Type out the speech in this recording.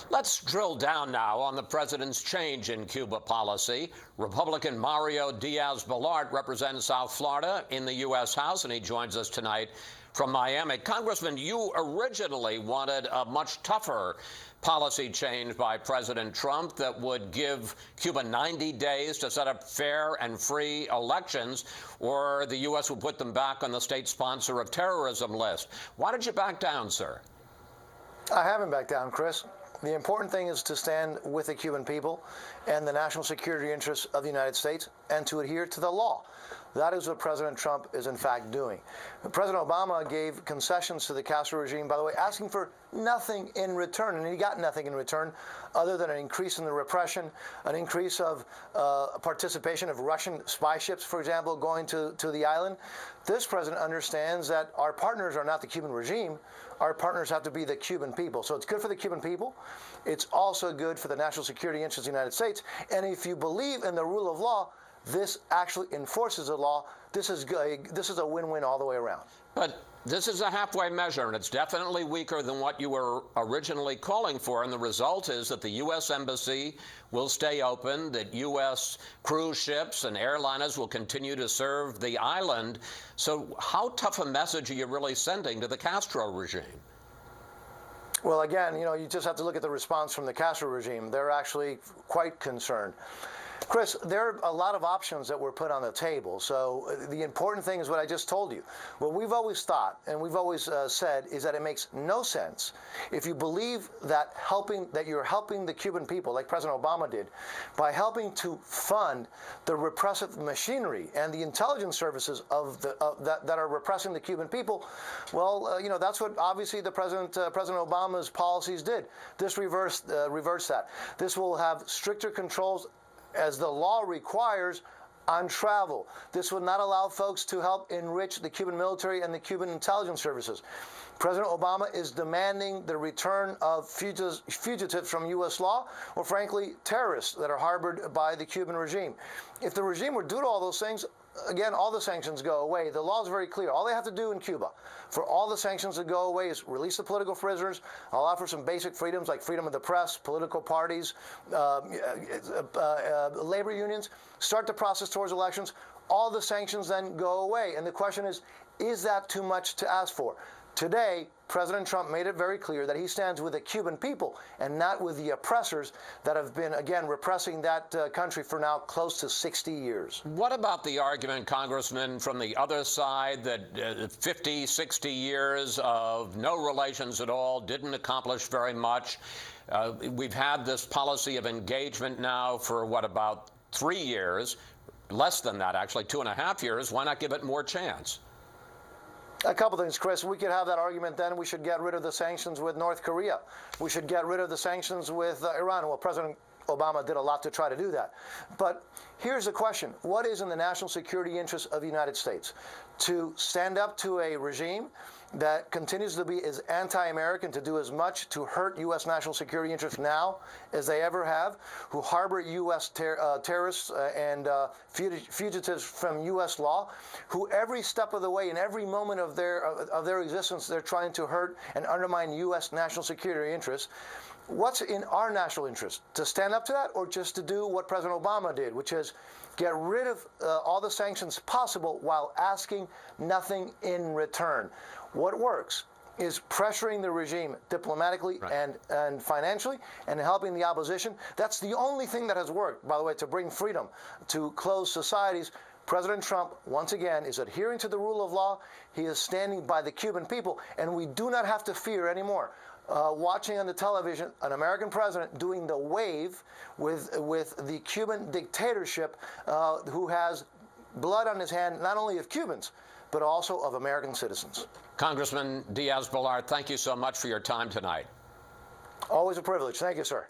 Let's drill down now on the president's change in Cuba policy. Republican Mario Diaz-Balart represents South Florida in the U.S. House, and he joins us tonight from Miami. Congressman, you originally wanted a much tougher policy change by President Trump that would give Cuba 90 days to set up fair and free elections, or the U.S. would put them back on the state sponsor of terrorism list. Why did you back down, sir? I haven't backed down, Chris. The important thing is to stand with the Cuban people and the national security interests of the United States and to adhere to the law. That is what President Trump is in fact doing. President Obama gave concessions to the Castro regime, by the way, asking for nothing in return, and he got nothing in return other than an increase in the repression, an increase of participation of Russian spy ships, for example, going to the island. This president understands that our partners are not the Cuban regime. Our partners have to be the Cuban people. So it's good for the Cuban people. It's also good for the national security interests of the United States. And if you believe in the rule of law, this actually enforces the law. This is good. This is a win-win all the way around. But this is a halfway measure, and it's definitely weaker than what you were originally calling for. And the result is that the U.S. Embassy will stay open, that U.S. cruise ships and airliners will continue to serve the island. So how tough a message are you really sending to the Castro regime? Well, again, you just have to look at the response from the Castro regime. They're actually quite concerned. Chris, there are a lot of options that were put on the table. So the important thing is what I just told you. What we've always thought, and we've always said, is that it makes no sense if you believe that you're helping the Cuban people, like President Obama did, by helping to fund the repressive machinery and the intelligence services that are repressing the Cuban people. Well, that's what obviously President Obama's policies did. This reverts that. This will have stricter controls, as the law requires, on travel. This would not allow folks to help enrich the Cuban military and the Cuban intelligence services. President Obama is demanding the return of fugitives from U.S. law, or frankly, terrorists that are harbored by the Cuban regime. If the regime were to do all those things, again, all the sanctions go away. The law is very clear. All they have to do in Cuba for all the sanctions to go away is release the political prisoners, allow for some basic freedoms like freedom of the press, political parties, labor unions, start the process towards elections. All the sanctions then go away. And the question is that too much to ask for? Today, President Trump made it very clear that he stands with the Cuban people and not with the oppressors that have been, again, repressing that country for now close to 60 years. What about the argument, Congressman, from the other side that 50, 60 years of no relations at all didn't accomplish very much? We've had this policy of engagement now for, about 3 years? Less than that, actually, 2.5 years. Why not give it more chance? A couple things, Chris. We could have that argument then. We should get rid of the sanctions with North Korea. We should get rid of the sanctions with Iran. Well, President Obama did a lot to try to do that. But here's the question. What is in the national security interests of the United States? To stand up to a regime that continues to be as anti-American, to do as much to hurt U.S. national security interests now as they ever have, who harbor U.S. terrorists and fugitives from U.S. law, who every step of the way, in every moment of their existence, they're trying to hurt and undermine U.S. national security interests. What's in our national interest? To stand up to that, or just to do what President Obama did, which is get rid of all the sanctions possible while asking nothing in return? What works is pressuring the regime diplomatically and financially, and helping the opposition. That's the only thing that has worked, by the way, to bring freedom to closed societies. President Trump, once again, is adhering to the rule of law. He is standing by the Cuban people, and we do not have to fear anymore watching on the television an American president doing the wave with the Cuban dictatorship, who has blood on his hand, not only of Cubans, but also of American citizens. Congressman Diaz-Balart, thank you so much for your time tonight. Always a privilege. Thank you, sir.